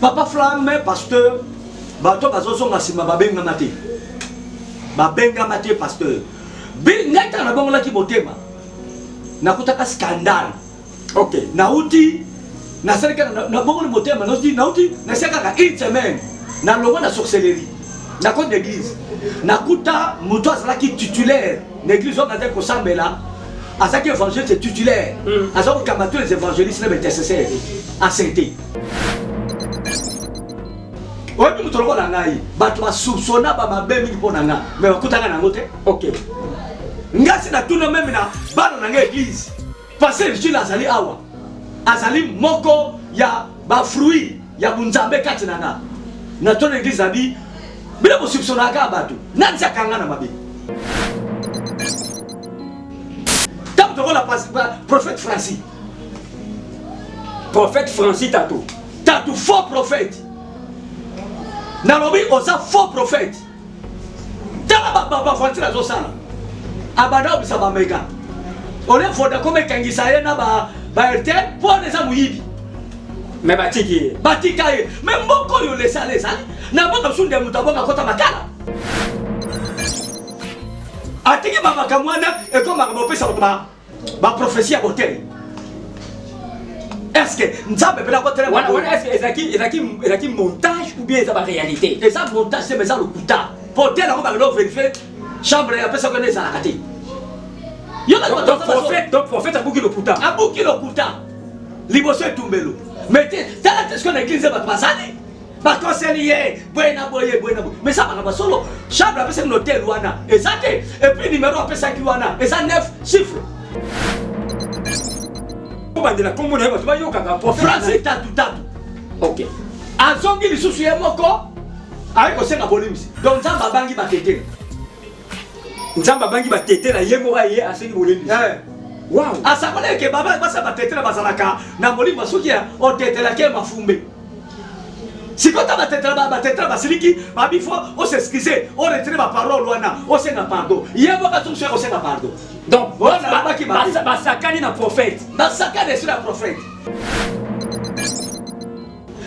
Papa Flamme, pasteur, bato bazozonga sima babenga mate. Babenga mate pasteur. Ngata na bongo la ki botema. Nakutaka scandale. OK, nauti na serika na bongo le motema, nauti na serika une semaine. Na longo na sorcellerie. Na compte d'église. Nakuta muto azalaki titulaire. L'église on a dit ko sambela. Azaki évangéliste titulaire. Azaki kamato les évangélistes les intercesseurs. Asenté. Ouais, nous te le voyons là. Bato ba soupçonna ba mabe mingi pona nga. Mais bakutanga na ngote. OK. Ngasi na tout même na bana na église. Passer Jules azali awa. Azali moko ya ba fruit ya bunzambe kati na nga. Na ton église abi bila soupçonna ka bato. Nani sakanga na mabe. Tam to la prophète Francis. Prophète Francis Tatou. Tatou faux prophète. Nalobi osa faux prophète. Tala baba Francis la zosala. Abada obisa ba mega. Ole foda comme kangisa ye na ba RTL pour les amuyibi. Mais batiki. Batika ye. Mais mboko yo lesa. Na boka sunde mutaboka kota makala. Atiki baba kamwana et comme ba pesa ba prophétie à hôtel. Est-ce que nzambe bela ko tele est-ce que montage ou bien ça va réalité? Et ça montage c'est mais ça le kuta. Hôtel on va le vérifier. Chambre ya pesa ko ne ça la kati. Donc prophète a bouki le kuta. A bouki le kuta. Liboso tumbelo. Mais t'as ce qu'on a église va passer. Par conseiller, buena boye. Mais ça va pas solo. Chambre a pesa un hôtel wana. Et ça et puis numéro a pesa ki wana. Et ça 9 chiffres. Français Tatou. OK. Azongi lisusu ye moko ayiko senga bolimisi. Donc nzamba bangi batete. Nzamba bangi batete la ye moko ye asengi bolimisi. Wow. Asakole ke baba basa batete la bazalaka na molimo soki o tete la ke mafumbe. Si quand batete la basiliki, babi faut on s'excuser, on retire ma parole wana, on senga pardon. Ye moko tout sur on senga pardon. Donc voilà basakani na prophète. Basakani sur la prophète.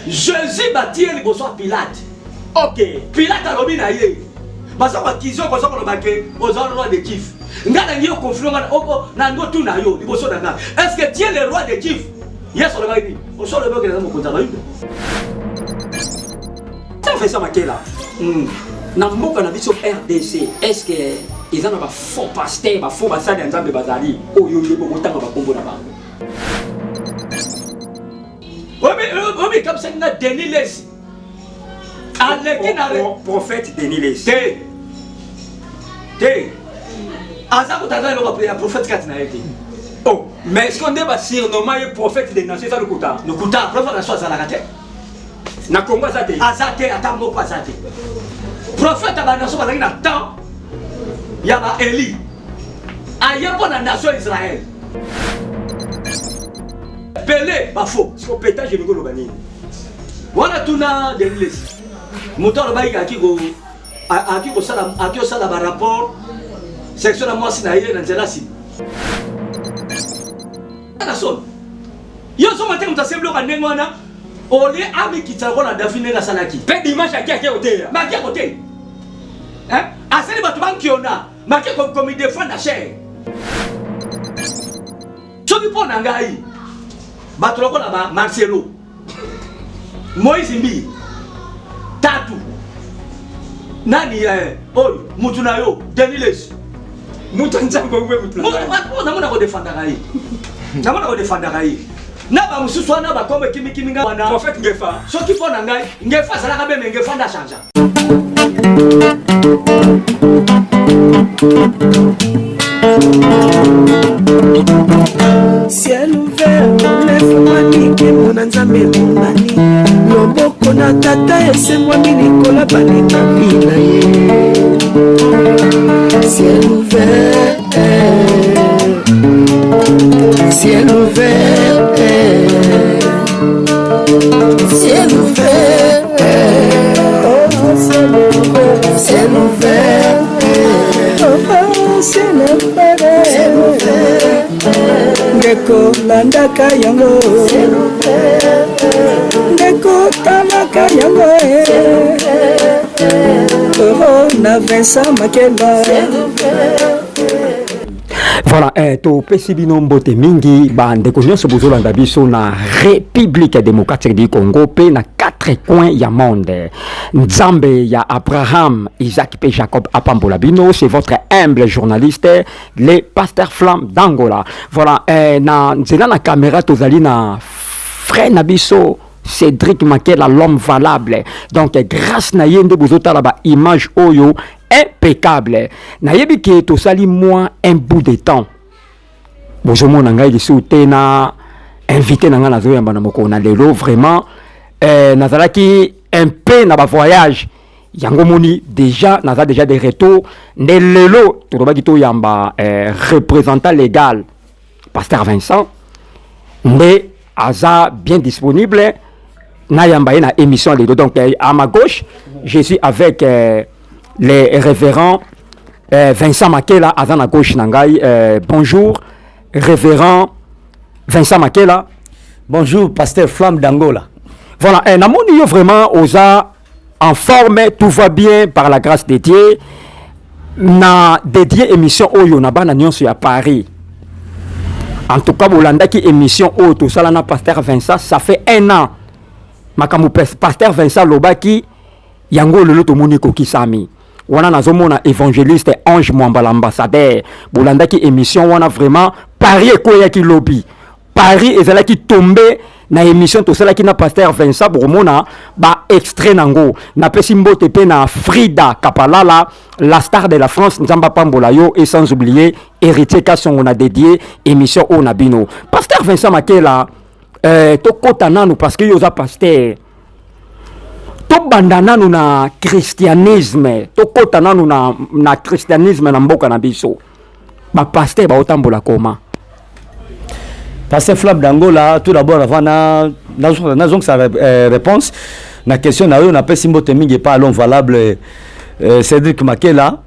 Jésus bâtit liboso Pilate. OK. Pilate a lobi na ye. Basa kwa kizo kwa soko lobake ozalo roi des Juifs. Ngana nyo conflit na ngo tu na yo liboso na nga. Est-ce que tu es le roi des Juifs? Yes on le va dire. On sort le bloc dans mon compte ba yuko. Ça fait ça makela. Na mboka na biso RDC, est-ce que ils en ont ba faux pasteur, ba faux basali nzambe bazali oyo yo bokotanga ba kombo na bango? Oui, comme ça, il y a Denis Les. Prophète Denis Les. Prophète Katina. Oh, mais est-ce qu'on est surnommé le prophète des nations? Ça le Kouta. Le Kouta, prophète nation Azalakate. Na Congo Azate. Azate, attends, Azate. Prophète à la nation Azalakate, attends. Il y a Eli. Aïe, pour la nation Israël. Pelé, pas faux. Ce qu'on pétage, je ne peux pas. Voilà tout na Denis. Moto le baïga qui go sala ba rapport section na moi sinaye na nzela si. Na son. Yo so matin mutasemble ka nengwana oli ami kitako na Davine na salaki. Pe dimanche aki hotel. Ma ki hotel. Hein? Aseli batu bankiona, ma ki comme défend la chair. Soki pona ngai. Bato loko na Marcelo. Moïse Mbi. Tatou. Nani oyo mutu na yo Denis. Mutu nzambe ube mutu. Namona ko defanda kai. Namona ko defanda kai. Na ba mususu na ba kombe kimi nga wana. Prophète Ngefa. Soki pona ngai, Ngefa sala ka be Ngefa nda chanja. Ciel ouvert, lève-moi nique mon nzambe monani. Loboko na tata ese moi milikola balinga mina ye. Ciel ouvert, ciel ouvert, ciel ouvert, ciel ouvert, ciel ouvert, ciel ouvert. Ndeko landaka yango ndeko talaka na Vincent Makela. Voilà, topesi bino mbote mingi bandeko nyonso bozolanda biso na République démocratique du Congo pe na 4 coins ya monde. Nzambe ya Abraham, Isaac et Jacob apambola bino, c'est votre humble journaliste, le pasteur Flamme d'Angola. Voilà, na nzela na caméra tozali na frère na biso Cédric Makela, l'homme valable. Donc grâce na yende bozotala ba image oyo impeccable. Nayebi ke to sali moi un bout de temps. Bozomo na ngai lisu tena invité na nga na zoyamba na moko na lelo vraiment nazalaki un peu na ba voyage. Yango moni déjà naza déjà des retours ne lelo to robaki to yamba représentant légal pasteur Vincent mais aza bien disponible na yamba na émission les deux. Donc à ma gauche je suis avec les révérends Vincent Makela à la gauche nangai. Bonjour révérend Vincent Makela. Bonjour pasteur Flamme d'Angola. Voilà, namoni yo vraiment osa en forme, tout va bien par la grâce de Dieu. Na dédié émission oyo na bana nyonso ya Paris. En tout cas bolandaki émission oyo to sala na pasteur Vincent, ça fait 1 an. Makamu pasteur Vincent lobaki yango lelo to moni ko kisami. Wana nazomona évangéliste Ange Mwamba l'ambassadeur bolandaki émission wana vraiment Paris ekoya ki lobby. Paris ezalaki tombé na émission to sala ki na pasteur Vincent boromona ba extrait nango na pesi mbote pe na Frida Kapalala, la star de la France Nzamba Pambola yo, et sans oublier héritier Kasson on a dédié émission au Nabino. Pasteur Vincent Makela to kota nanu parce que yoza pasteur to bandana nous na christianisme, to kota nanu na christianisme na mboka na biso. Ba pasteur ba otambola koma. Pasteur Flamme d'Angola, tout d'abord avant na sa réponse na question na yo na pesi mbote mingi pa l'homme valable Cédric Makela.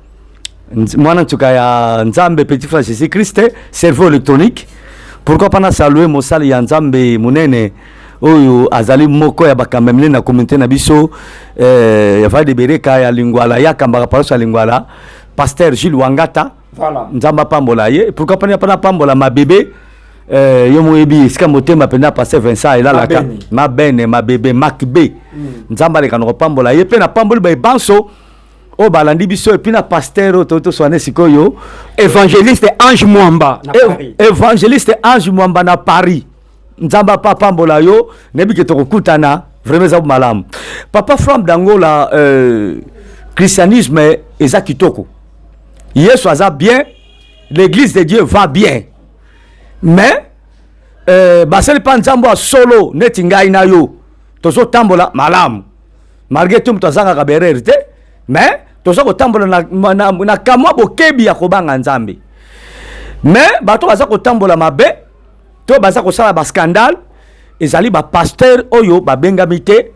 Moi en tout cas ya Nzambe petit frère Jésus Christ, cerveau électronique. Pourquoi pas na saluer mosali ya Nzambe munene oyo azali moko ya bakamemle na communauté na biso ya va de bereka ya lingwala ya kambaka paroisse ya lingwala pasteur Gilles Wangata. Voilà. Nzamba pambola ye. Pourquoi pas na pambola ma bébé yo moyebi sika motema pena pasteur Vincent ela la ma bene ma bébé Mac B. Nzamba le kanoko pambola ye pe na pamboli ba banso o balandi biso et puis na pasteur toto soane sikoyo Évangéliste Ange Mwamba na Paris. Évangéliste Ange Mwamba na Paris. Nzamba pa pambola yo nebi ke to kutana vraiment za malamu. Papa Flamme d'Angola christianisme eza kitoko. Yesu aza bien, l'église de Dieu va bien. Mais baseli pa nzambo a solo neti ngai na yo tozo tambola malamu malgré tout mtazanga ka bererite mais tozo ko tambola na kamwa bokebi ya kobanga nzambe mais bato baza ko tambola mabe to baza ko sala ba scandale ezali ba pasteur oyo ba bengamite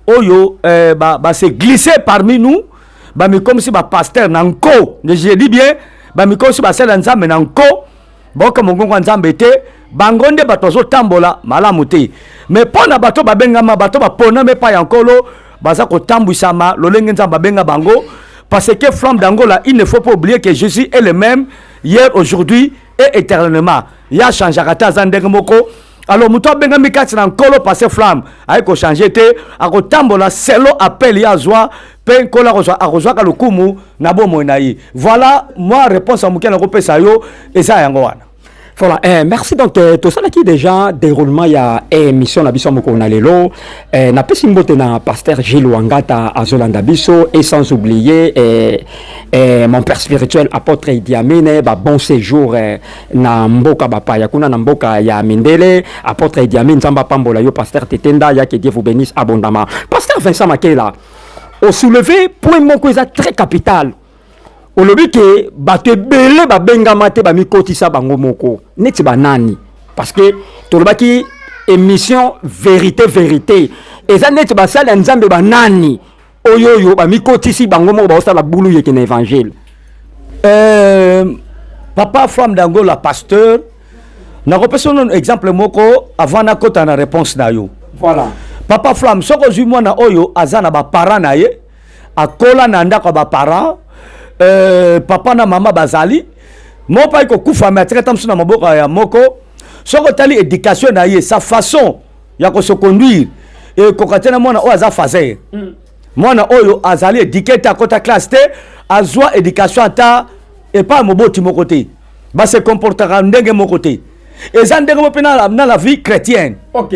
oyo ba se glisser parmi nous ba mi comme si ba pasteur nanko je dis bien ba mi comme si ba sala nzambe nanko boka mongongo nzambe te bangonde bato zo tambola malamu te mais pona bato babengama bato bapona me pa yankolo baza ko tambwisama lolenge nzamba benga bango parce que Flamme d'Angola il ne faut pas oublier que Jésus est le même hier aujourd'hui et éternellement ya changera kata zandenge moko alors muto benga mikati na nkolo parce Flamme ay ko changer te ako tambola selo appel ya zwa pe kola kozwa ka lokumu na bomo na yi. Voilà moi réponse à mukena ko pesa yo eza yango wana. Voilà, merci donc tout ça qui déjà déroulement ya émission na biso moko na lelo na pesi mbote na pasteur Gilles Wangata azolanda biso et sans oublier mon père spirituel apôtre Idi Amin ba bon séjour na mboka bapaya kuna na mboka ya Mindele apôtre Idi Amin Nzamba pambola yo pasteur Tetenda ya que Dieu vous bénisse abondamment. Pasteur Vincent Makela au soulevé point moko est très capital. O lobi ke bato belé ba bengama te ba mikotisa bango moko neti banani parce que to lobaki émission vérité eza neti ba sala nzambe banani oyoyo ba mikotisi bango moko ba osala bulu yeke na évangile. Papa Flamme d'Angola pasteur na repesa un exemple moko avant na kota na réponse na yo. Voilà. papa Flamme soko zui mwana oyo azana ba parents na ye akola na ndako ba parents papa na mama bazali mo pa ko kufa mais atreta msuna maboko ya moko soko tali éducation na ye sa façon ya ko se conduire et ko katena mwana oyo aza fazer mwana oyo azali éduqué ta kota classe te azwa éducation ata et pas moboti moko te ba se comportera ndenge moko te eza ndenge mo pena na la vie chrétienne. OK.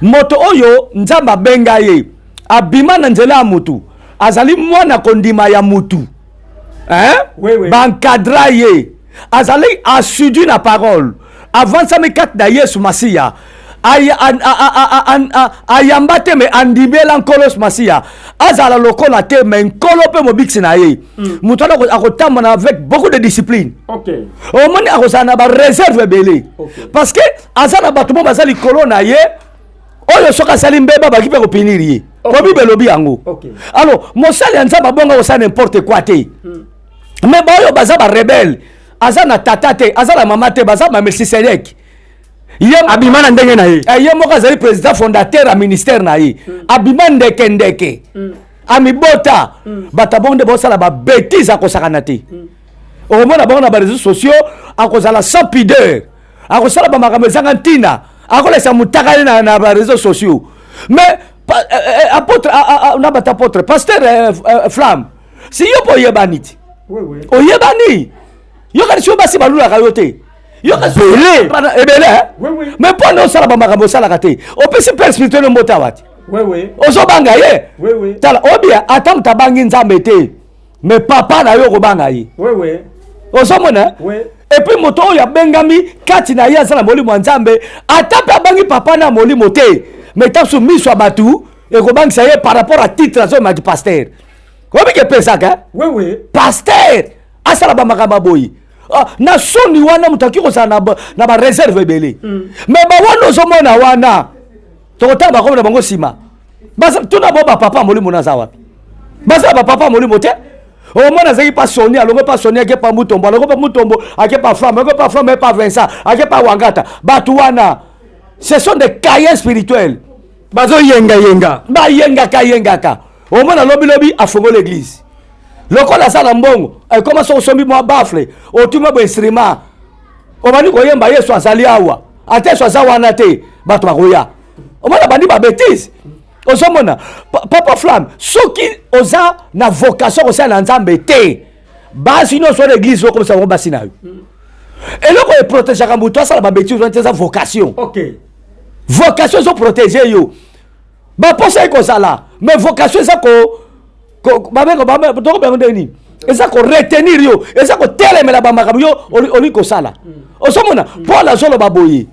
Moto oyo nzamba benga ye abima na nzela ya mutu azali mwana kondima ya mutu Oui, oui. bankadra ye azali assidu na parole avant ça me kat na Yesu Masiya ayamba te me andibela nkolos Masiya azala lokola te me nkolo pe mobiksi na ye mutu akotambana avec beaucoup de discipline. OK. Omoni akozana ba réserve belé parce que azana bato mo bazali kolo na ye oyo soka sali mbeba baki pe kopiniri ye ko bibelobi yango. Alors mosali ya nzamba bonga osa n'importe quoi te mais ba oyo baza ba rebelle azana tata te azana mama te baza ma Melchisedek ye abima na ndenge na ye ye moko azali président fondateur ya ministère na ye abima ndeke amibota bata bonde bosala ba bêtise akosakana te omona bango na ba réseaux sociaux akozala sans pudeur akosala ba makambo ezanga ntina akolesa mutaka na ba réseaux sociaux mais apôtre na bata apôtre pasteur Flamme si yo po yebani ti oyebani yo kasi yo basi balulaka yo te yo kasi ebele mais po no sala ba makambo salaka te opesi père spirituel mbota wati ozobanga ye tala obia ata mutabangi nzambe te mais papa na yo kobanga ye ozomona et puis moto oyo abengami kati na ye aza na molimo ya nzambe ata mpe abangi papa na molimo te mais taso miso ya batu ekobangisa ye par rapport à titre azomaki pasteur obiki epesaka pasteur asala bamakambo boyi na soni wana moto aki kozala na bareserve ebele mais bawana ozomona wana tokotala bakomi na bango nsima tuna bo bapapa molimo naza wapi baza bapapa molimo te omona azaki pa soni alongo pa soni ake pa mutombo alongo pa mutombo ake pa Flamme ake pa Flamme pa Vincent ake pa Wangata batu wana ce sont des cahiers spirituels bazo yenga ba yengaka omona lobi afongo l'église lokola sala mbongo comment ça osombi mo bafle otuma bo instrument obani koyemba Yesu azali awa ate so azawana te batu bakoya omona bandi ba bêtise ozomona papa Flamme soki oza na vocation kosala na nzambe te basi nyonso na église okomisa bango basi na yo eloko eprotégeaka moto asala babétise wana te eza vocation. Vocation ezo protéger yo baposa ekozala mais vocation eza eza ko retenir yo eza ko telemela bamakambo yo oli kosala ozomona Paul azoloba boye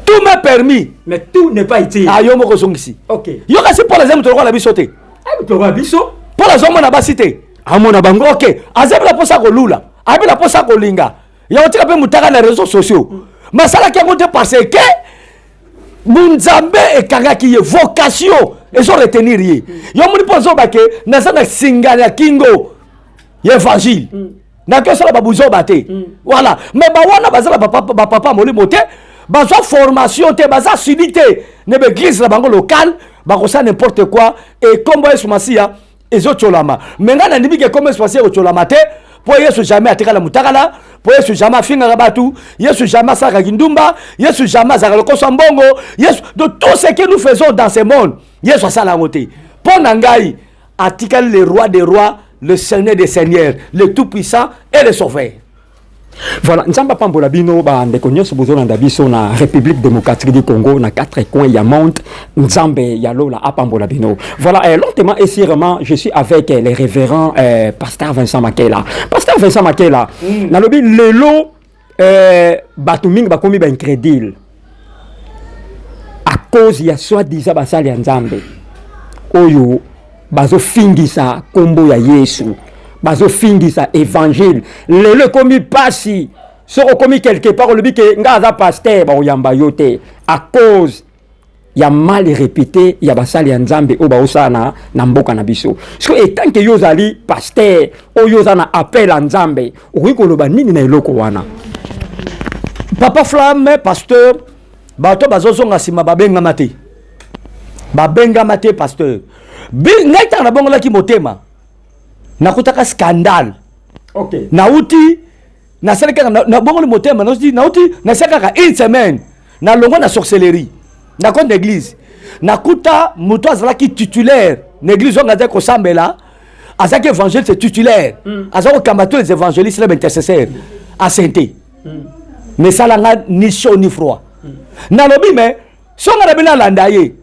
tout m'est permis mais tout n'est pas utile yo moko zongisi yo kasi Paul azemi tokola biso te Paul azomona basi te amona bango azebela posa kolula abela posa kolinga ya otika pe mutaka na réseaux sociaux masala ki yango te parce que munzambe ekangaki ye vocation ezo retenir ye yo moni po zobake naza na singana ya kingo ya évangile nakosala babuzoba te voilà mais bawana bazala bapapa molimo te bazwa formation te baza subi te ne baeglise na bango locale bakosala n'importe quoi et kombo Yesu Masiya ezotolama mais nga na ndimike kombo Yesu Masiya ekotolama te po Yesu jamais atikala mutakala po Yesu jamais afingaka batu Yesu jamais asalaka kindumba Yesu jamais azalaka lokosa mbongo Yesu de tout ce que nous faisons dans ce monde Yesu asala yango te mpo na ngai atikali le roi des rois le seigneur des seigneurs le tout puissant et le sauveur. Voilà, nzamba pambola bino ba ndeko nyonso bozolanda biso na République démocratique du Congo na 4 coins ya monde nzambe ya lola apambola bino. Voilà, lentement et sûrement je suis avec les révérends pasteur Vincent Makela. Pasteur Vincent Makela, na lobi lelo batu mingi bakomi ba incrédule à cause ya soi-disant basali ya nzambe oyo bazo fingisa kombo ya Yesu. Bazo fingisa évangile lelo komi pasi soko komi quelque part le bike ngaza pasteur ba oyamba yote à cause ya mal répété ya basali ya nzambe o ba osana na mboka na biso so etant que yozali pasteur o yozana appel à nzambe oiko loba nini na eloko wana papa Flamme pasteur bato bazozonga sima babenga mate babenga mate pasteur ngai tanga bongola ki motema nakutaka scandale OK nauti na seleka na bongola motema nauti na seleka une semaine na longo na sorcellerie na compte d'église nakuta muto azalaki titulaire l'église on a ko sambela azaki évangéliste titulaire azako kambato les évangélistes les intercesseurs à sainté mais ça l'a ni chaud ni froid na lobi mais songa na bina landaye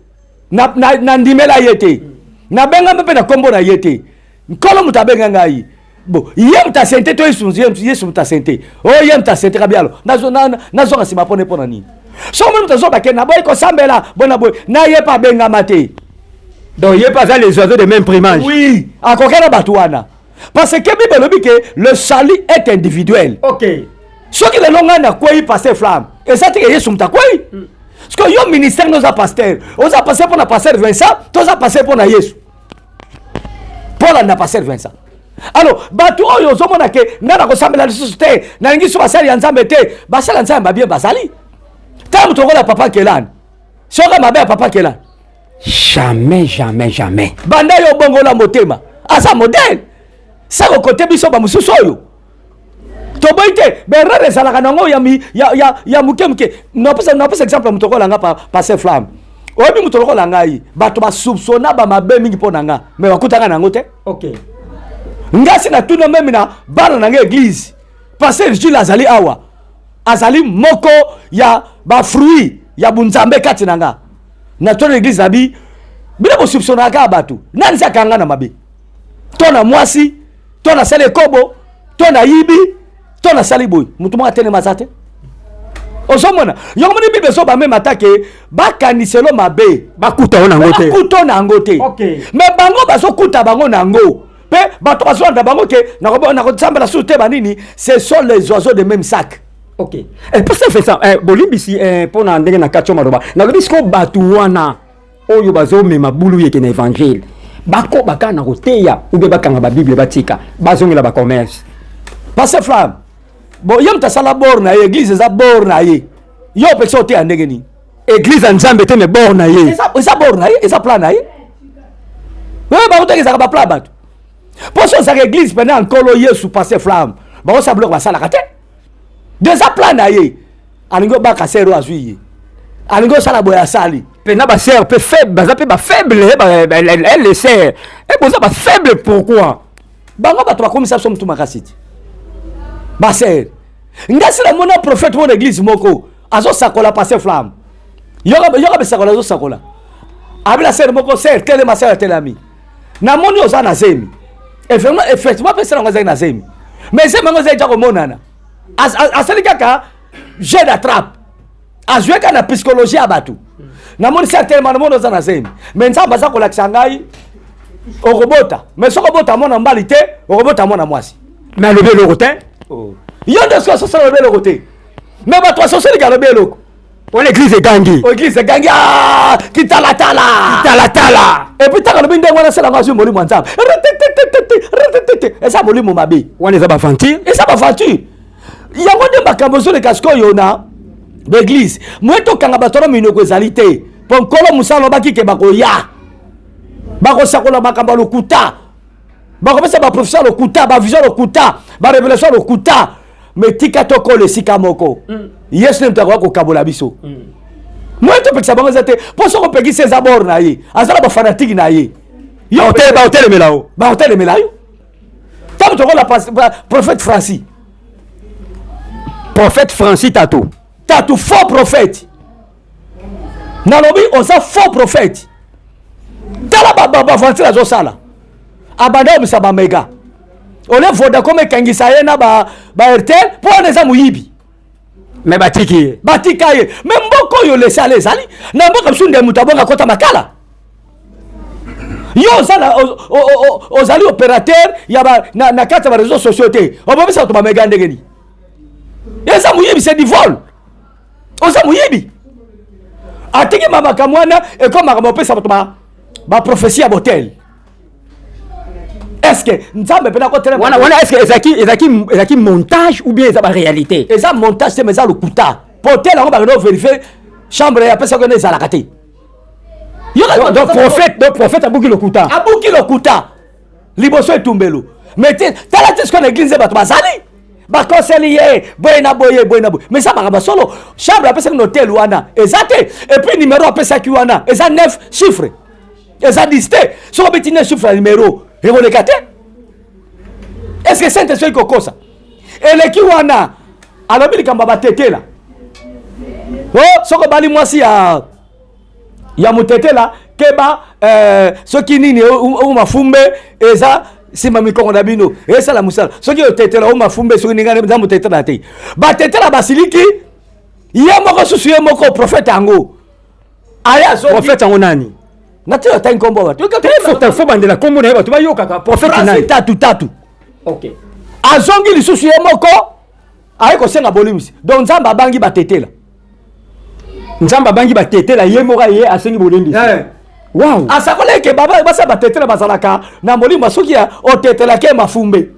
na ndimela yete na benga mpe na kombo na yete nkolo mutabenga ngai bo yem ta sainté to yesu ta sainté oh yem ta sainté kabialo nazo ngasima pona nini so mo mutazo ba ke na boy ko sambela bona boy na ye pa benga mate. Donc il n'y a pas les oiseaux de même primage. Oui, à quoi batouana. Parce que Bible dit que le salut est individuel. OK. Ce qui est long à quoi il passe flamme. Et ça c'est Yesu mta quoi? Parce que yo ministère nous a pasteur, on a passé pour la pasteur Vincent, tous a passé pour na Yesu. Paul n'a pasteur Vincent. Alors, batou yo zomona ke ngana ko sambela société, na ngi so basali nzambe te, basala nzambe bien basali. Tam to la papa Kelan. Soka mabe papa Kelan. Jamais. Banda yo bongo la motema. Asa modèle. Ça au côté biso ba mususu oyo. To boite berere sala kanango ya mukemke. No pesa exemple mutoko langa passer flamme. Obi mutoko langa yi. Bato ba soupçonna ba mabe mingi pona nga. Mais bakutanga nango te. OK. Ngasi na tuno meme na bana nanga église. Passer Jules azali awa. Azali moko ya ba fruit ya bunzambe kati nanga. Na ton église abi bila bo soupçonna ka batu nani sa kanga na mabe tona mwasi tona sale kobo tona yibi tona sali boy mutu mwa tene mazate osomona yongo ni bible so ba même attaque bakaniselo mabe bakuta ona ngote bakuta na ngote. OK mais bango baso kuta bango nango pe bato baso nda bango ke na ko sambela sute banini ce sont les oiseaux de même sac. OK. Pour ça fait ça bolimbisi pour na ndenge na kacho maroba na bisko batuwana oyo bazo mema bulu yeke na évangile bako bakana koteya ube bakanga ba bible batika bazongela ba commerce passe flamme bon yam ta sala borna église za borna ye yo pexo te andenge ni église nzambe te me borna ye esa borna ye esa plan na ye we ba uteke za ba plan batu poso za église pendant nkolo yesu passe flamme ba sa bloc ba sala kate déjà plan na ye alingo ba kasero azui alingo sala boya sali pena ba sœur peu faible ba faible elle les sœurs et pour ça ba faible pourquoi bango bato ba komisa so mtu makasiti ba sœur ngasi la mona prophète mon église moko azo sakola passer flamme yoga be sakola azo sakola abila sœur moko sœur tele ma sœur tele ami na moni oza na zemi effectivement pesa na na zemi mais c'est mango za ko monana asali kaka jeu d'attrape azwe kana psychologie abatu na moni certainement na mono za na zemi mais nzamba za ko lakisa ngai okobota mais soko bota mona mbali te okobota mona mwasi mais le belo rotin yondo so so le belo côté mais ba toi so se le belo on l'église gangi kitala et puis ta le binde wana sala ngazu moli mwanza et ça moli mo mabe wana za ba fantir et ça ba fantir yango de makambo so le casco yona l'église mweto kanga batoro minoko ezalité pour kolo musalo baki ke bakoya bako sakola makambo lokuta bako pesa ba professeur lokuta ba vision lokuta ba révélation lokuta mais tika toko le sika moko yes ne mtako ko kabola biso mweto pekisa bango zate pour so ko pekisa za bor na ye azala ba fanatique na ye yo hotel melao ba hotel melao tam toko la prophète Francis Tatou faux prophète nalobi oza faux prophète tala ba vantir azo sala abanda omisa ba mega ole Vodacom ekangisa ye na ba RTL po neza muyibi mais batika ye mais mboko yo lesa les ali na mboka msunde mutabonga kota makala yo ozali opérateur ya ba na kata ba réseaux sociaux te obomisa to ba mega ndengeni eza muyibi c'est du vol oza muyibi atiki mama kamwana et comme mama pesa ba prophétie à botel est-ce que nzambe pena ko tele wana est-ce que ezaki montage ou bien ezaba réalité eza montage c'est mais ça le kuta botel on va vérifier chambre ya pesa ko ne za la kate Donc prophète abuki lokuta. Abuki lokuta. Liboso etumbelo. Mais tala te ce qu'on église bato bazali. Ba conseiller boyena boye. Mais ça ba solo. Chambre après c'est un hôtel wana. Exact. Et puis numéro après ça qui wana. Et ça 9 chiffres. Et ça 10. So petit 9 chiffres numéro. Et vous le caté. Est-ce que c'est un truc ça? Et les qui wana. Alors bi kamba ba tete là. Oh, soko bali mwasi ya mutete là keba soki nini o mafumbe eza sima mikongo na bino esa la musala soki o tete la o mafumbe soki ninga na mutete na te ba tete la basiliki ye moko susu ye moko prophète ango aya so Prophète ango nani na te ta nkombo ba to faut bandela kombo na ba to ba yoka prophète nani tatu OK azongi lisusu ye moko ayi ko senga bolimisi donc nzamba bangi ba tete la nzamba bangi batetela ye moka ye asengi bolembisi wow asakole ke baba basa batetela bazalaka na molimo soki ya otetela ke mafumbe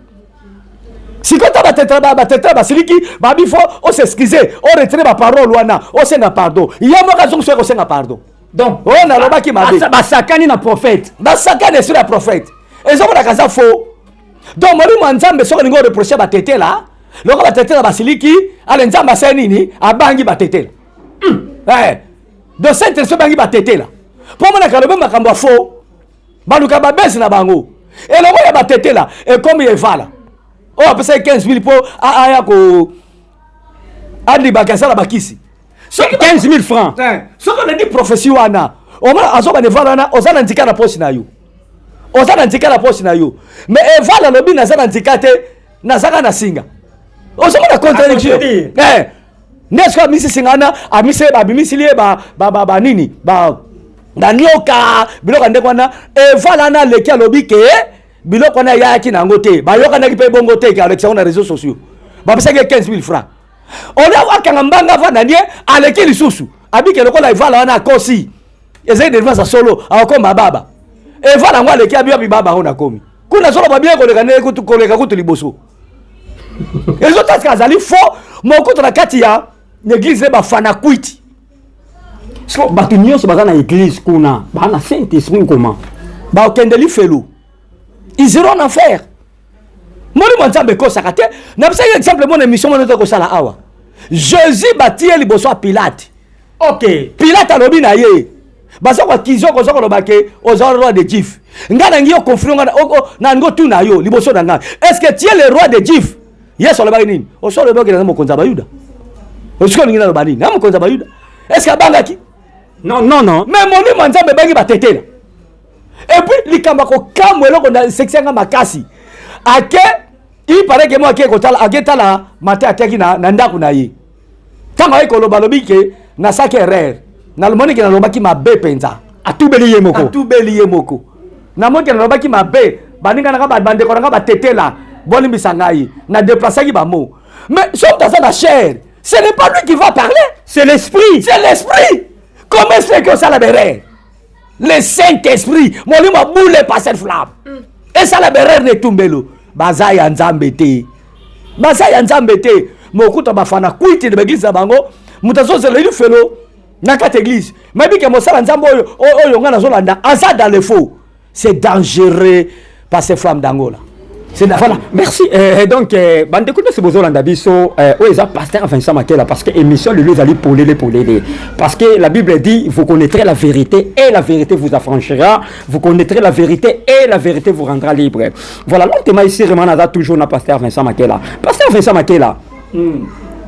sikota batetela basiliki babifo o s'excuser o retirer ba parole wana o senga pardon ye moka zongo ko senga pardon donc o na loba ki mabe basakani na prophète basakani sur la prophète ezo na kaza faux donc molimo nzambe soko ningo reprocher batetela loko batetela basiliki ale nzamba senini abangi batetela de Saint-Esprit bangi batete la pour moi na kalobe makambo faux baluka babesi na bango et le ya batete la et comme il vala on a passé 15 000 pour aya ko andi bakasa la bakisi 15 000 francs ce qu'on a dit prophétie wana on a azoba ne vala na ozana ndika na poste na yo ozana ndika na poste na yo mais vala lobi na zana ndika te na zaka na singa ozoma na contradiction N'est-ce misi singana amise babimisilie ba nini ba ndanyoka biloko ndekwana evala na leki alobi ke biloko na yaki na ngote ba yoka na kipe bongo te ka avec ça on a réseaux sociaux ba pesa 15 000 francs on a wakanga mbanga vana nie aleki lisusu abike lokola evala na kosi ezai de vasa solo akoma baba evala ngwa leki abia bibaba ona komi kuna solo babia koleka ne koleka kutu liboso ezo taska azali faux moko to na kati ya l'église ba fana kwiti so bato nyonso baza na église kuna bana Saint-Esprit comment ba okendeli felo ils iront en enfer moni mwanzambe ko sakate na pesa exemple mon émission mon ko sala awa Jésus batie liboso a Pilate OK Pilate alobi na ye baza kwa kizoko zoko lobake aux roi de Juifs ngana ngio confronga na ngo tu na yo liboso na nga est-ce que tu es le roi de Juifs yeso lobaki nini osolo lobaki na mokonza ba Yuda osiko ngina lobani na mokonza ba Yuda est-ce que abangaki non mais moni mwanzambe bangi batetela et puis likamba ko kamwelo ko na sexenga makasi ake il paraît que moi ake kotala agetala mata ataki na ndaku na ye tango ay ko lobalobi ke na sake erreur na lomoni ke na lobaki mabe penza atubeli ye moko na moni ke na lobaki mabe baninga na ba bande ko na ba tetela bolimbisa ngai na déplacer ki ba mot mais sauf dans la chair ce n'est pas lui qui va parler c'est l'esprit comment est-ce que ça la berre le Saint-Esprit molimo boule par cette flamme et ça la berre ne tumbelo bazaya nzambe te mokuta bafana kwiti de l'église ya bango mutazo zelo ili felo na kate église mais bi ke mosala nzambe oyo ngana zolanda aza dans le faux c'est dangereux par ces flammes d'Angola. Voilà, merci. Donc, bande écoute ce besoin d'Abisso, ça pasteur Vincent Makela parce que émission le lieu allait poler. Parce que la Bible dit vous connaîtrez la vérité et la vérité vous affranchira. Vous connaîtrez la vérité et la vérité vous rendra libre. Voilà, l'autre ici remanada toujours na pasteur Vincent Makela. Pasteur Vincent Makela.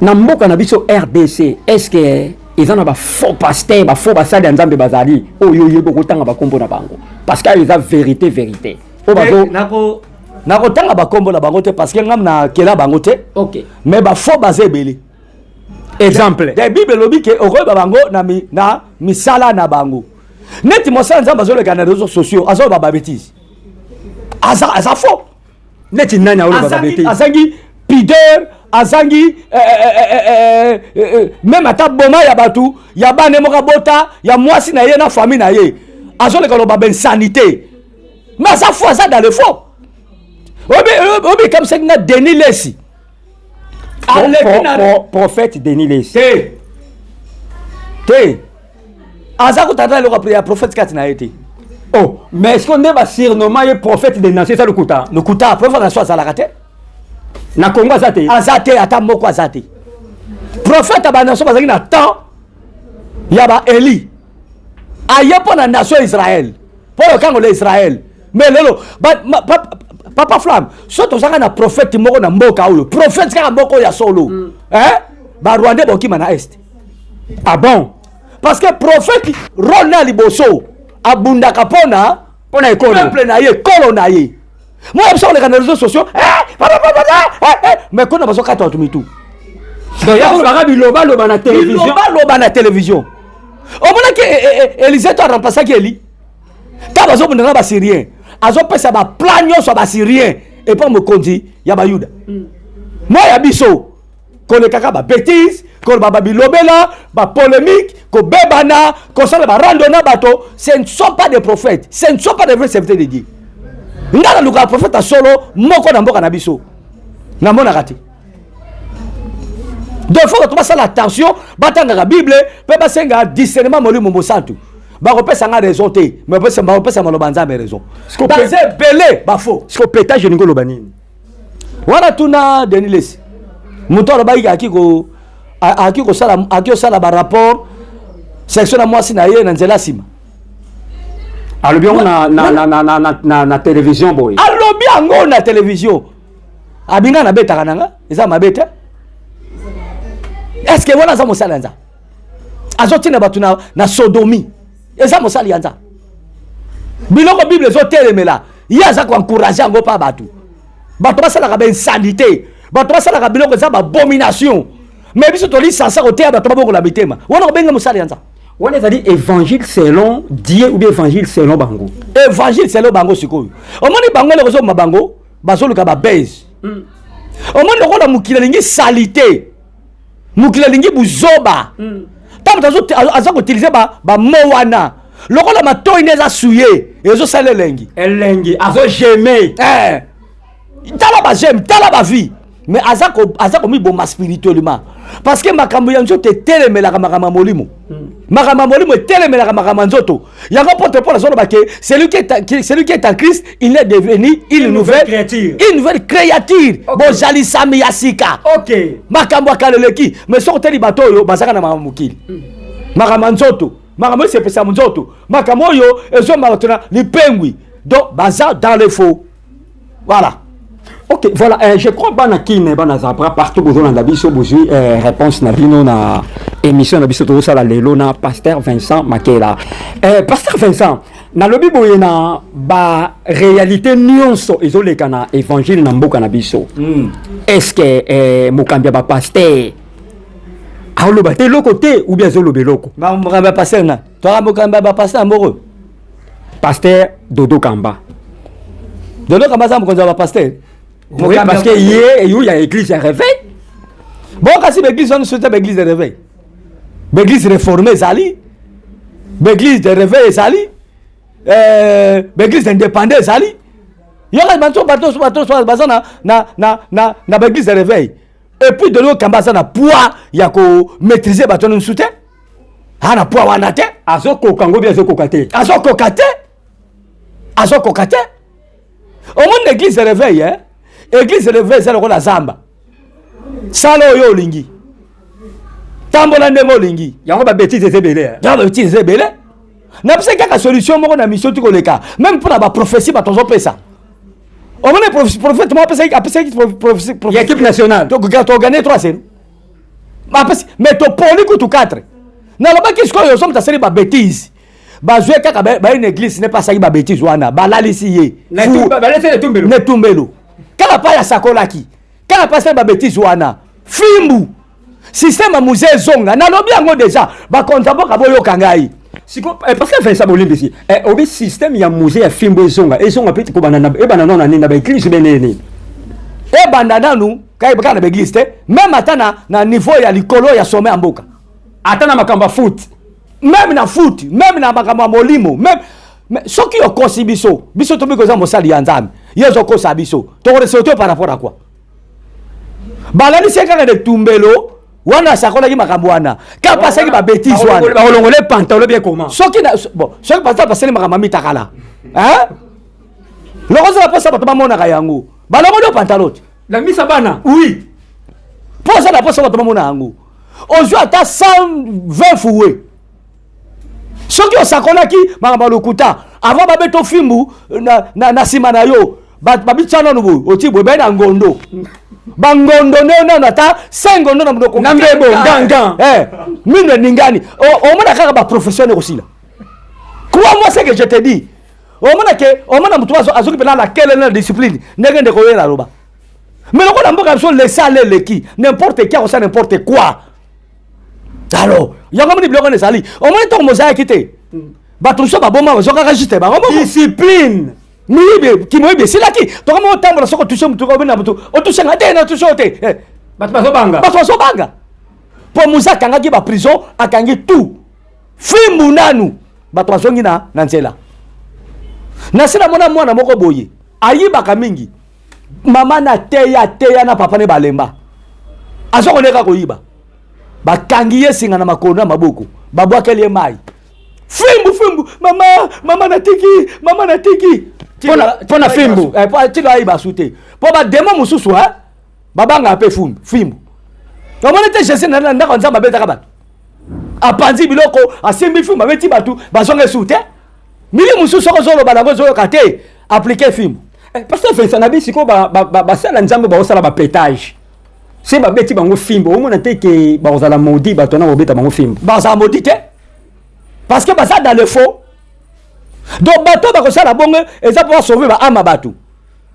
Na mboka na biso RDC, est-ce que ils en ont faux pasteur, faux basali nzambe bazali oyo yebo kotanga bakombo na bango. Parce que ils ont vérité. nakotanga bakombo na bango te parce que ngam na kela bango te OK mais ba faux basé belé exemple la Bible lobi ke okoy ba bango na misala na bango neti mosala nzamba zo le kana réseaux sociaux azo ba bêtise aza faux neti nanya o ba bêtise azangi pideur azangi même ata boma ya batu ya bane moka bota ya mwasi na ye na famille na ye azo le kana ba ben sanité mais aza faux aza dans le faux obi comme ça na Denis Lessi prophète Denis Lessi te Azako tata le ya prophète kati na été. Oh, mais est-ce qu'on est pas surnommé le prophète des nations ça le kuta? Le kuta prophète na so za la kate. Na Congo azate. Azate ata moko azate. Prophète ba nation bazaki na temps ya ba Eli. Aye po na nation Israël. Po le kango le Israël. Mais lelo papa flamme soto zanga na prophète moko na mboka oyo. Prophète kaka moko ya solo. Hein? Ba Rwanda bokima na est. Ah bon? Parce que prophète Ronald Liboso abunda kapona pona ekolo peuple na ye kolo na ye. Moi je sur les réseaux sociaux mais qu'on a besoin de tout mitou. Donc ya ko baka biloba loba na télévision. Biloba na télévision. Au moment que Élisée a remplacé Eli. Ta bazo bunda ba syrien. Azo pesa ba plan nyonso ba syrien et pas me kondi ya ba yuda. Moi ya biso qu'on est kaka ba bêtise, qu'on ba bilobela, ba polémique, qu'on bebana, qu'on sala ba randona bato, ce ne sont pas des prophètes, ce ne sont pas des vrais serviteurs de Dieu. Ngala luka prophète a solo moko na mboka na biso. Na mona kati. Donc faut que tu fasses attention, batanga la Bible, pe ba senga discernement molimo mosantu. Ba repesa nga raison te, mais ba repesa malobanza mais raison. Parce que belé ba faux. Ce pétage ni ngolo banini. Wana tuna Deniles. Muto ba akiko sala ba rapport section na mwasi na ye na nzela sima. Alobi on na télévision boy. Alobi ango na télévision. Abinga na beta kananga, eza mabeta. Est-ce que voilà ça mosala nza? Azoti na batu na sodomie. Eza mosala nza. Biloko Bible zo telemela. Yaza ko encourager ngo pa batu. Batu basala ka ben insanité. Batu basala ka biloko za ba abomination. Mais biso to li sansa ko te batu baboko la bitema. Wana ko benga mosala nza. On est dit évangile selon Dieu ou bien évangile selon bango. Évangile selon bango sikoyo. Omoni bango le kozo mabango, bazoluka ba base. Omoni ko la mukila lingi salité. Mukila lingi buzoba. Tamu azo utiliser ba mowana. Loko la mato ineza suye, ezo sale lengi. Elengi azo jamais. Tala ba j'aime, tala ba vie. Mais azako mi bon spirituellement. Parce que makambo ya nzoto telemela makambo molimo. Makambo molimo telemela makambo nzoto. Yango porte pour la zone baké, celui qui est en Christ, il est devenu une nouvelle créature. Une nouvelle créature. Bon jali sami yasika. OK. Makambo kaleleki, mais sorteli bato yo bazaka na makambo mukili. Makambo nzoto. Makambo c'est pesa nzoto. Makambo yo ezo maratona lipengwi. Donc baza dans le faux. Voilà. OK, voilà, je crois que Banakine, Banazabra, partout où on a biso bouzui, réponse na bino na émission na biso to sala lelo na pasteur Vincent Makela. Pasteur Vincent, na lobi boye na ba réalité nyonso ezoleka na évangile na mboka na biso. Est-ce que mokambia ba pasteur alo ba te loko te ou bien zolo beloko? Ma mokamba pasteur na. Toi mokamba ba pasteur mboro. Pasteur Dodo Kamba. Dodo Kamba ça mokonza ba pasteur. Oui, parce que hier, il y a l'église de réveil. Bon, quand c'est l'église, on souhaite l'église de réveil. L'église réformée, Zali. L'église de réveil, Zali. L'église indépendante, Zali. Il y a un bateau, na l'église de réveil. Et puis de l'autre, quand ça na poids, il y a qu'on maîtriser bateau de soutien. Ah, na poids, on a té. Azoko Kango, bien Azoko Kate. Azoko Kate. Azoko Kate. Au moins, l'église de réveil, hein. Église de réveil, c'est le rôle de Zamba. Salo yo lingi. Tambola ndemo lingi. Yango ba bêtise ezebele. Yango ba bêtise ezebele. Na pese kaka solution moko na mission tu koleka. Même pour la prophétie ba tonzo pesa. Au moins prophète moi pesa prophétie. Équipe nationale. Donc tu gagner 3-0. Mais to poli ko tu 4. Na loba ki sko yo somme ta série ba bêtise. Ba jouer kaka ba une église n'est pas ça qui ba bêtise wana. Ba lalisi ye. Na tu ba laisser le tumbelo. Ne tumbelo. Kala pa ya sakolaki. Kala pa sa ba bêtise wana. Fimbu. Système a musée zonga. Na lobi yango déjà. Ba kontabo ka boyo kangai. Siko parce que fait ça bolimbi ici. Obi système ya musée ya fimbu zonga. Et zonga petit ko banana e banana na nina ba église benene. E banana nu kai ba na église te. Même atana na niveau ya likolo ya sommet amboka. Atana makamba foot. Même na foot, même na makamba molimo, même ce qui est conçu biso to biko za mosali ya nzambe. Yezo kosa biso. To resauter par rapport à quoi? Balani c'est quand de tumbelo wana sakola ki makambo wana ka pasa ki ba bêtise wana ba olongole pantalon bien comment soki na bon soki pasa paseli makambo mitakala hein lokoza pasa bato bamona ka yango balongole pantalon la misa bana oui posa na posa bato bamona yango ozwi ata 120 fouet soki osakolaki makambo lokuta avant babeto fimbu na sima na yo babitsana nubu oti boye na ngondo bangondo nena ata sengondo na mudoko ngambebo nganga mine ningani omona kaka ba professionnel aussi là crois-moi ce que je te dis omona mutu azoki pena la quelle la discipline ndenge ko yela roba mais loko na mboka so laisser aller le qui n'importe qui ça n'importe quoi alors yango moni biloko nesali omona to mozaya kite bato so baboma bazokaka juste ba discipline Mibe, qui moibe, c'est là qui. Tu comment autant pour la soko toucher mutu comme na mutu. O toucher ngate na toucher ote. Bato bazobanga. Bato bazobanga. Pour musa kanga ki ba prison, akangi tout. Fimbu nanu. Bato bazongi na nzela. Na sina mwana moko boye. Ayibaka mingi. Mama na teya na papa ne balemba. Azoko neka koyiba. Bakangi yesinga na makono na maboko. Babwakeli mai. Fimbu mama na tiki. Pona fimbu tilo ayiba sute po ba demo mususu ha babanga ape fimbu omone te jese na ndako nzamba betaka bato apanzi biloko asimbi fimbu abeti bato bazonge sute mili mususu kozolo balango zoyo kate appliquer fimbu pasteur Vincent Nabi ko ba sala nzambe ba osala ba pétage c'est ba beti bango fimbu omona te ke ba osala maudit bato na obeta bango fimbu ba osala maudit te parce que ça dans le faux. Donc bateau ba kosala bongo et ça pour sauver ba ama batou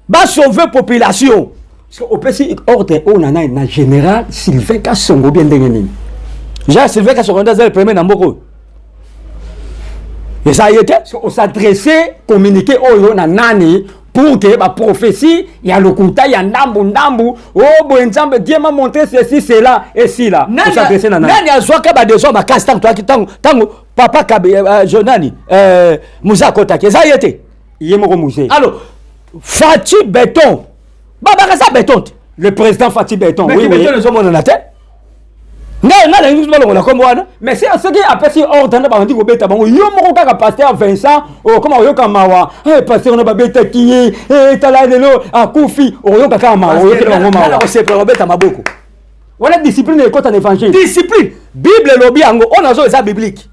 ba sauver population parce que au PC ordre on en a na général Sylvain Kasongo bien ndengeni Jean Sylvain Kasongo le premier na mboko et ça y était on s'adressait communiquer oyo na nani pour que ba prophétie ya lokuta ya ndambu oh boenzambe Dieu m'a montré ceci cela et si là on s'adressait na nani azwaka ba deso ba kastan tango papa kabe jonani Moussa Kotake ça y était yemoko musée alors Fati Béton baba ka ça béton le président Fati Béton oui béton les hommes na tête na ngi balongo la kombo wana mais c'est ce qui appelle si ordre na bandi ko beta bango yo moko kaka pasteur Vincent o comment yo kamawa pasteur na ba beta ki tala lelo akufi o yo kaka mawa o yo kaka mawa na ko se probeta maboko wala discipline e kota na évangile discipline bible lobi yango on azo eza biblique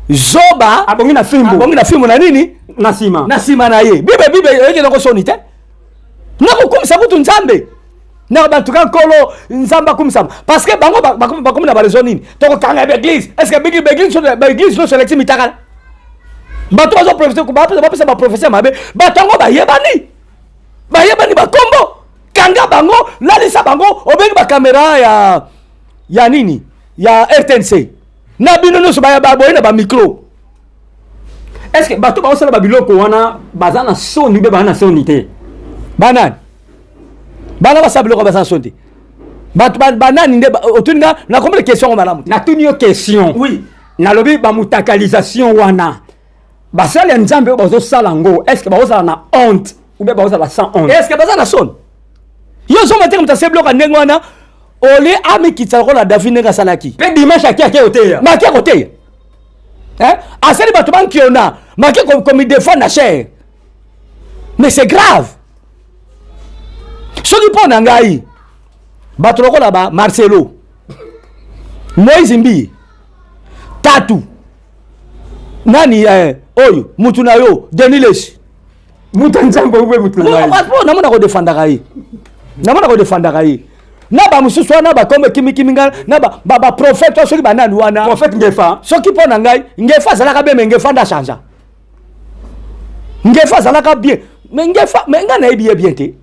zoba abongi na fimbo na nini na sima na ye bible yeke na ko soni te na ko kumisa kutu nzambe na ba tuka kolo nzamba kumisa parce que bango ba komina ba raison nini to ko kanga église est-ce que église no select mitaka ba to zo professeur ko ba pesa ba professeur mabe ba tango ba yebani ba kombo kanga bango lalisa bango obengi ba caméra ya nini ya RTNC na bino no so ba boye na ba micro est-ce que bato ba osala ba biloko wana bazana soni be bana soni te banani bana ba sabilo ko ba soni bato banani nde otuninga na combien de questions malamu na tunio question oui na lobi ba mutakalisation wana basala nzambe ba zo sala ngo est-ce que ba osala na honte ou be ba osala sans honte est-ce que bazana soni yo so matin comme ta seblo ka ndengo wana ole ami kitako la David nga salaki pe dimanche akia oteya makia koteya asali bato bankiona makia comme il défend na cher mais c'est grave soki mpo na ngai bato lokola ba Marcelo Moïse Mbi Tatu nani oyo mutu na yo Deniles mutu nzambe ube mutu na ngai namona ko defendaka ye na ba mususu wana ba comme kimikimingana na ba prophète soki banani wana prophète ngefa soki mpo na ngai ngefa azalaka bien mais ngefa nda change ngefa azalaka bien mais ngefa mais nga na yebi bien te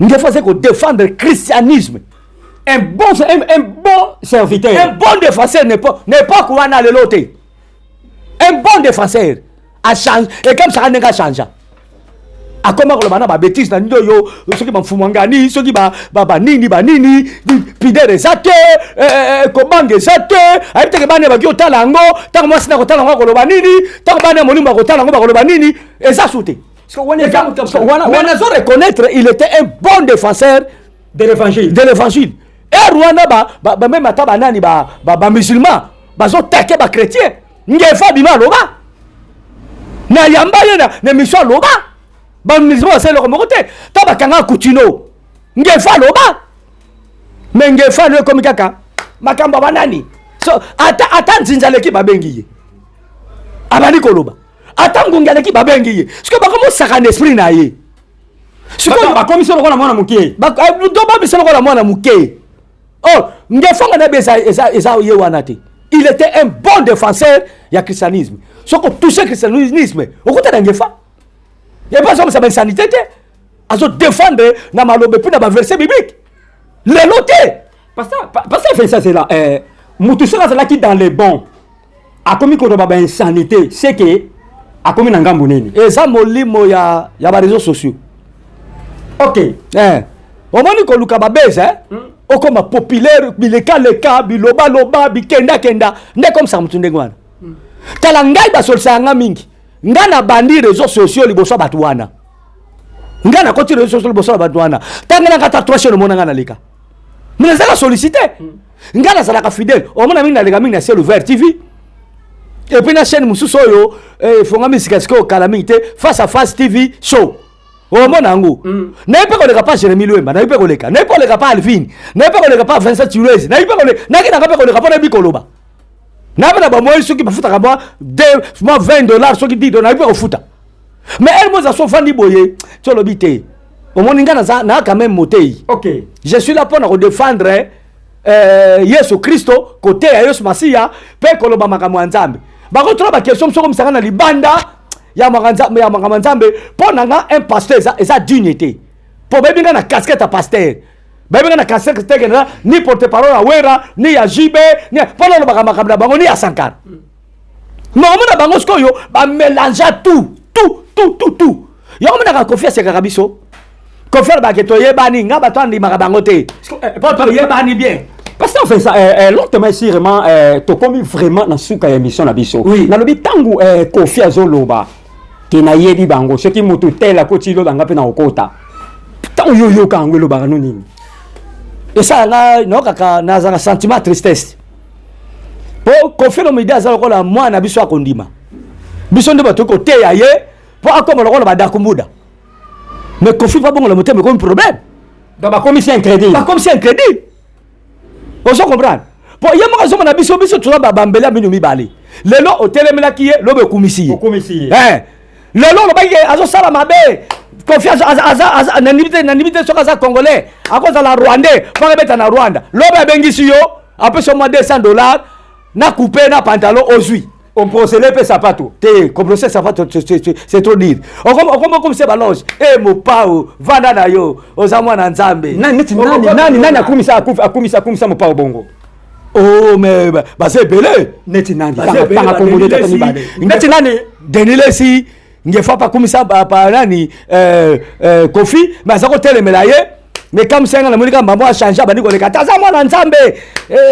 ngefa c'est ko défendre le christianisme un bon serviteur un bon défenseur n'est pas quoi na lelo te un bon défenseur a change et comme ça nega change akoma ko bana ba bêtise na ndo yo soki ba mfumangani soki ba nini pidere zate ko bange zate ayite ke bana ba ki otala ngo tango mwasi na ko tala ngo ko loba nini tango bana molimo ko tala ngo ba ko loba nini eza sute wana zo reconnaître il était un bon défenseur de l'évangile et Rwanda ba même ata banani ba musulman bazo taquer ba chrétien ngefa bima loba na yamba yena na mission loba ba musulman c'est le côté ta ba kanga kutino ngefa loba mais ngefa le comme kaka makamba banani so ata nzinzaleki babengi abani koloba ata ngungaleki babengi ye parce que bakomo saka esprit na ye siko bakomiso lokola mwana muke do ba biso lokola mwana muke oh ngefonga na besa eza ye wana te il était un bon défenseur ya christianisme soko toucher christianisme okota ngefa il y a pas ça sa sanité te azo défendre na malobe puis na ba verset biblique les noter parce que fait ça c'est là mutu sera là qui dans les bons a commis ko ba insanité c'est que a commis na ngambo nini eza molimo ya ba réseaux sociaux. OK omoni ko luka ba beza okoma populaire bileka biloba loba bikenda nde comme ça mutu ndengwana kala ngai ba solsanga mingi ngana bandi réseaux sociaux liboso batu wana ngana koti réseaux sociaux liboso batu wana tangana kata 3 chaînes mona ngana leka mina zaka solliciter ngana zalaka fidèle omona mingi na leka mingi na ciel ouvert TV et puis na chaîne mususu oyo fonga misika siko kala mingi te face à face TV show omona ngo na ipe ko leka pa Jérémy Luemba na ipe ko leka pa Alvin na ipe ko leka pa Vincent Chirwezi na ipe ko leka na kina ko leka pa na bikoloba na bana ba moyi soki bafuta ka ba $20 soki $10 na ipe ko futa mais elle moza so fandi boye tolobi te omoni ngana za na quand même motei. OK je suis là pour na défendre Yesu Kristo côté ya Yesu Masia pe koloba makambo ya Nzambe bako troba question soko misanga na libanda ya makambo Nzambe po nanga un pasteur eza dignité po bebinga na casquette à pasteur bebinga na casquette tegena ni porte-parole à Wera ni ya Jibe ni po na makambo na bango ni ya Sankara mais omona bango skoyo ba mélanger tout yo omona ka confiance ya Kakabiso confiance ba ke toye bani nga ba to andi makabango te po toye bani bien. Parce que fait ça longtemps ici vraiment to commis vraiment na suka ya émission na biso oui. Na lobi tangu Kofi azoloba ke na yebi bango ce qui mutu tela ko tilo banga pe na okota tangu yo kango lo banga nini et ça na no kaka na za sentiment tristesse po Kofi no media za ko la moi na biso akondima biso nde bato ko te ya ye po akoma lo ko ba dakumbuda mais Kofi pas bon le moteur mais comme problème donc ba comme si un crédit on se comprend po yemo ka soma na biso tuza ba bambela bino mibale lelo otelemela kiye lobe kumisi lelo lo ba ye azo sala mabe confiance aza na nibite soka za congolais akoza la rwandais fanga beta na Rwanda lobe bengisi yo après seulement $200 na couper na pantalon ozui on procède pe sapato te comprendre sapato c'est trop dire on comme c'est balance mo pao vanda na yo ozamwa na Nzambe nani akumisa mo pao bongo oh mais bah c'est belé neti nani tanga komole tata ni bade neti nani denile si ngefa pa kumisa pa nani Kofi mais ça ko telemela ye mais comme ça na mulika mambo a changer bani ko le kataza mwana Nzambe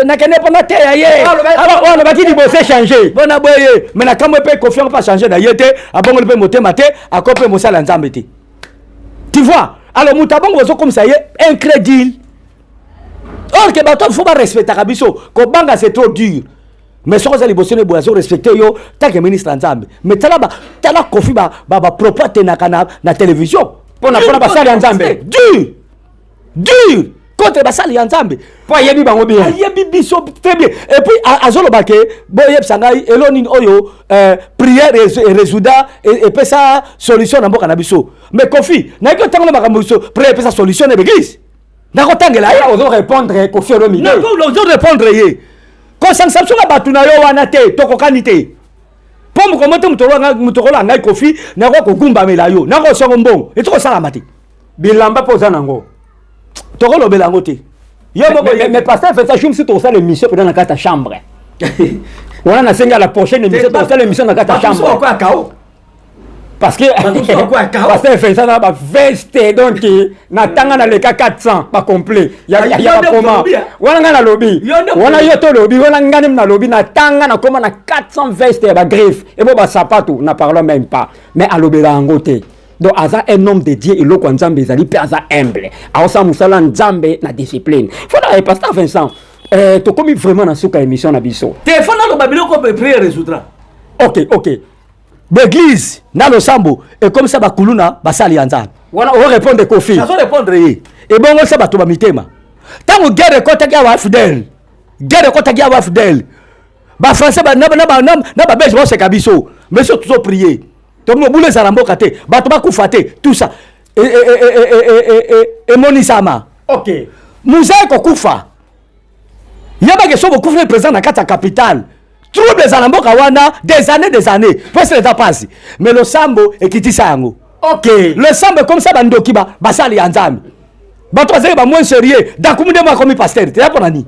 na kene pona te ya ye on va dire bosser changer bona boye mais na kamo pe confiance pas changer na yete abongo le pe motema te akope mosala Nzambe te tu vois alors mutabongo bozo comme ça ye incrédule or que bato faut pas respecter kabiso ko banga c'est trop dur mais soko za libosone bozo respecter yo tant que ministre Nzambe mais tala Kofi ba propre na kana na télévision pona basali Nzambe dur contre basali ya Nzambe po yebi bango bien yebi biso très bien et puis azolo bake bo yeb sangai eloni oyo prière et résultat et peut ça solution na mboka na biso mais Kofi na ko tango makambo biso prière peut ça solution na l'église na ko tangela ya ozo répondre Kofi lo mine na ko ozo répondre ye ko sanction na batu na yo wana te tokokani te po mo komote mutorola ngai Kofi na ko gumba mela yo na ko songo mbongo et to sala mati bilamba poza nango tokolo belango te yo mais pasteur fait ça je me suis trouvé l'émission pendant la carte chambre on a senga la prochaine émission pour ça l'émission dans la carte chambre parce que pasteur fait ça ba veste donc na tanga na leka 400 pas complet ya comment wana ngana lobby wana yoto lobby wana ngani na lobby na tanga na comment na 400 veste ba griffe et bon ba sapato na parlons même pas mais à lobelango te donc aza un homme de Dieu eloko nzambe ezali pe aza humble aosa musala nzambe na discipline fona pasteur Vincent tokomi vraiment na suka émission na biso téléphone na loba biloko prière résoudra. ok l'église na losambo et comme ça bakuluna basali ya nzambe wana o répondre kofi ça répondre ye et bongo ça bato ba mitema tango guerre kotaki ya fidèle ba français ba na ba belge ba se kabiso mais surtout toujours prier to mo boule za mboka te bato ba kufa te tout ça et monisama ok musa ko kufa yaba ke so bo kufa président na kata capitale trouble za mboka wana des années parce que ça passe mais le sambo ekitisa yango ok le sambo comme ça bandoki ba basali ya nzambe bato bazali ba moins sérieux dakumude mwa komi pasteur te yapona ni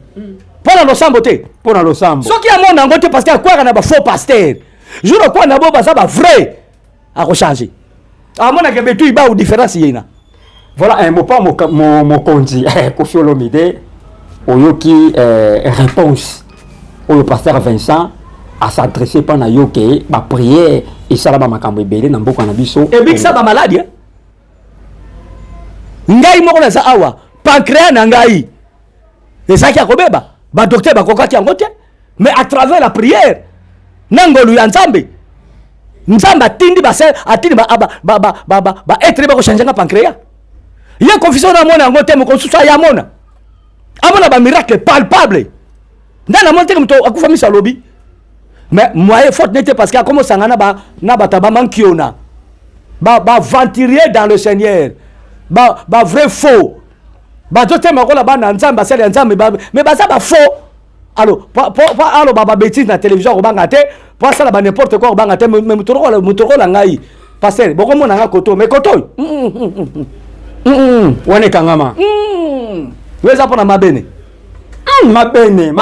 pona lo sambo te pona lo sambo soki ya mona ngo te pasteur kwa na ba faux pasteur jour kwa na bo baza ba vrai a changer amona ke betu iba ou différence yena voilà un mot pas mon konzi Koffi Olomide oyoki réponse au pasteur Vincent à s'adresser pendant yoke ba prière et ça ba makambo ebele na mboka na biso et big ça ba maladie ngai moko na za awa pancréas na ngai ezaki akobeba ba docteur bakokaki yango te mais à travers la prière nangolu ya nzambe atindi ba être ba ko changer nga pancréas ya confusion na mona yango te moko susa ya mona amona ba miracle palpable ndana monte comme to akufa misa lobi mais moyen faute n'était parce qu'il a commencé na ba tabama kiona ba venturier dans le Seigneur ba vrai faux ba dote makola ba na nzamba basali ya nzambe mais ba ça ba faux alors alors ba bêtise na télévision ko banga te pour ça ba n'importe quoi ko banga te mais mutoko la ngai passer boko mona nga koto mais koto wane kangama weza pona mabene mabene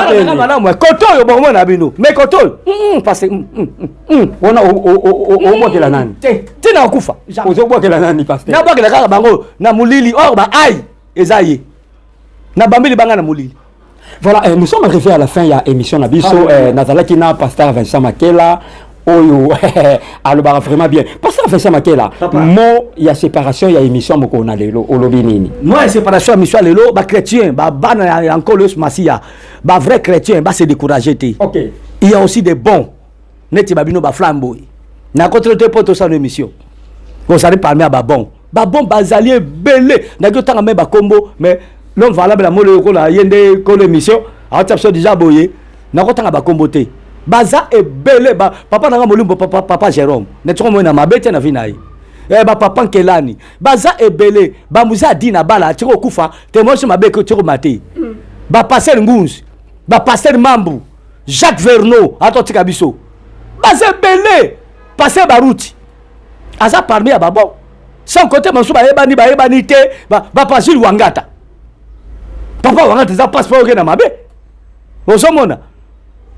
koto yo bongo na bino mais koto parce wana o bokela nani tina okufa ozo bokela nani pasteur na bokela kaka bango na mulili or ba ai ezaye na bambili banga na mulili. Voilà, nous sommes arrivés à la fin de l'émission Nabiso. Nazalaki na pasteur Vincent Makela. Oyo, alobara vraiment bien. Pasteur Vincent Makela, mo ya séparation ya émission moko na lelo olobinini. Moi séparation émission lelo ba chrétien, ba bana encore le masia, ba vrai chrétien, ba se décourager té. OK. Il y a aussi des bons. Neti babino ba flambo. Na contre te poto sa émission. On s'arrête parmi à ba bon. Ba bon bazalier belé. Na yo tanga me ba combo mais l'homme valable la mole ko la yende ko l'émission. A tapso déjà boyé. Na ko tanga ba combo té. Baza e belé ba papa na molimbo papa Jérôme. Netko mo na mabete na vinai. Ba papa Kelani. Baza e belé ba muza dina bala tiko kufa te mo mabe ko tiko maté. Ba passer Ngunz. Ba passer Mambu. Jacques Verneau atotika biso. Baza belé passer Barouti. Aza parmi à babo. Sans côté Mansou ba ebani te ba passer Wangata. Papa Wangata za passeport ke na mabe. Ozomona.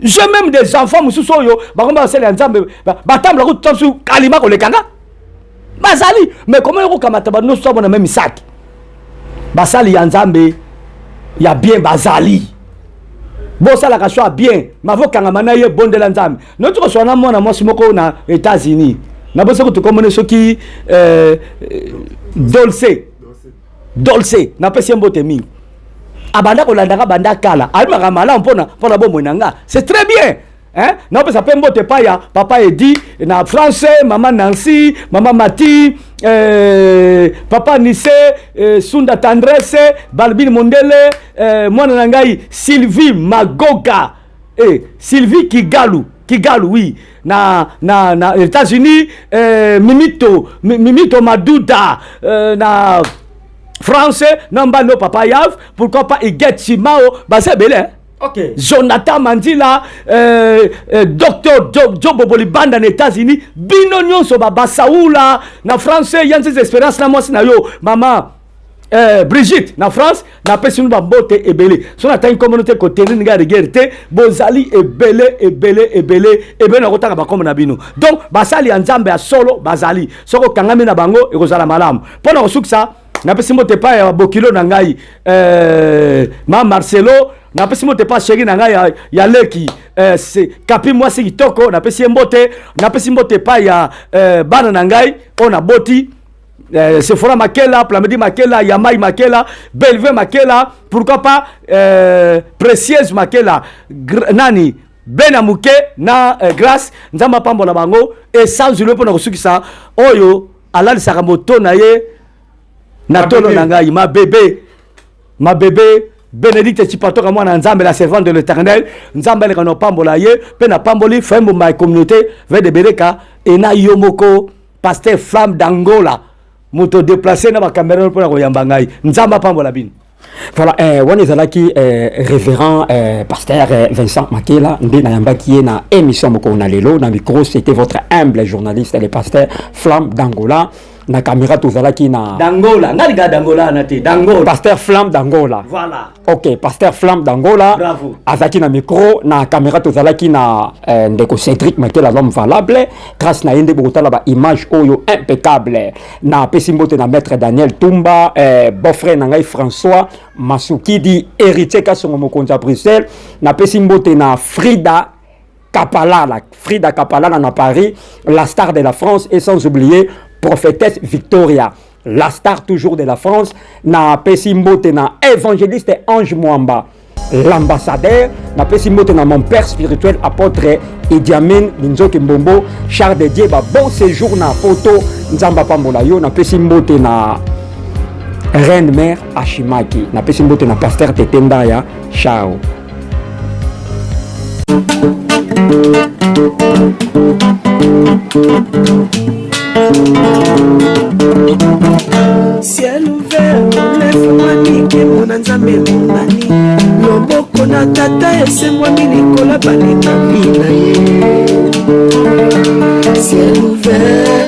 J'ai même des enfants mususo yo ba komba sele nzambe ba tambla ko topsu kalima ko lekanga. Bazali mais comment yo kamata ba no so bona même sac. Basali ya nzambe ya bien bazali. Bo sala ka soit bien, mavokanga manaye bondela nzambe. Notre ko so na mona mo simoko na États-Unis. Na bosse ko to komone soki Dolce na pesi mbote mingi. Abanda ko landaka banda kala alima mala mpona bombo nanga c'est très bien hein na pesa pembo te pa ya papa Edi na français maman Nancy maman Mati papa Nisse Sunda Tendresse Balbine Mondele mwana nangai Sylvie Magoga Sylvie Kigalu oui na États-Unis Mimito Maduda na français namba no papa Yav pourquoi pas Iget Simao base belé. OK. Jonathan Mandila docteur Job Bolibanda aux États-Unis bino nyonso baba Saoula na français yanzi espérance na moi na yo maman Brigitte na France na pesinu ba mbote ebele so na une communauté côté nga regerte bozali ebele na kotanga ba comme na bino donc basali ya nzambe ya solo bazali soko kangami na bango ekozala malamu pona kosukisa na pesimo te pa ya bokilo na ngai ma Marcelo na pesimo te pa chéri na ngai ya leki c'est kapi moi si kitoko na pesimo te pa ya bana na ngai ona boti Sephora Makela, Plamedi Makela, Yamai Makela, Belve Makela, pourquoi pas Précieuse Makela, Nani Benamouke na Grâce Nzamba Pambola Bango et sans le pour ça oyo alal saramoto na ye na tolo nangai ma bébé Bénédicte Chipatoka mwana Nzambe la servante de l'Éternel Nzambe le kano pambola ye pe na pamboli fembo ma communauté ve de Bereka et na yomoko pasteur Flamme d'Angola moto déplacé na ba caméra pour ko yambangai Nzamba pambola bin. Voilà, on est là qui révérend pasteur Vincent Makela, na yamba qui est na émission moko na lelo na micro, c'était votre humble journaliste le pasteur Flamme d'Angola. Na caméra tout ça qui na d'Angola, ngaliga d'Angola nati d'Angola. Pasteur Flamme d'Angola. Voilà. OK, pasteur Flamme d'Angola. Bravo. Azaki na micro na caméra tout ça qui na ndeko Cédric Makela l'homme valable grâce na yende botala ba image oyo impeccable na pesimbote na maître Daniel Tumba beau-frère na ngai François Masukidi héritier ka songo mokonzi à Bruxelles na pesimbote na Frida Kapalala na Paris, la star de la France et sans oublier prophétesse Victoria, la star toujours de la France, na pesimbote na évangéliste Ange Mwamba, l'ambassadeur, na pesimbote na mon père spirituel apôtre Idi Amin Minzoki Mbombo, char de Dieu, bon séjour na poto Nzamba Pambola yo, na pesimbote na reine mère Ashimaki, na pesimbote na pasteur Tetendaya, ciao. Ciel ouvert, lève-moi nike mona nzambe monani loboko na tata esemwami likolo balingami na ye. Ciel ouvert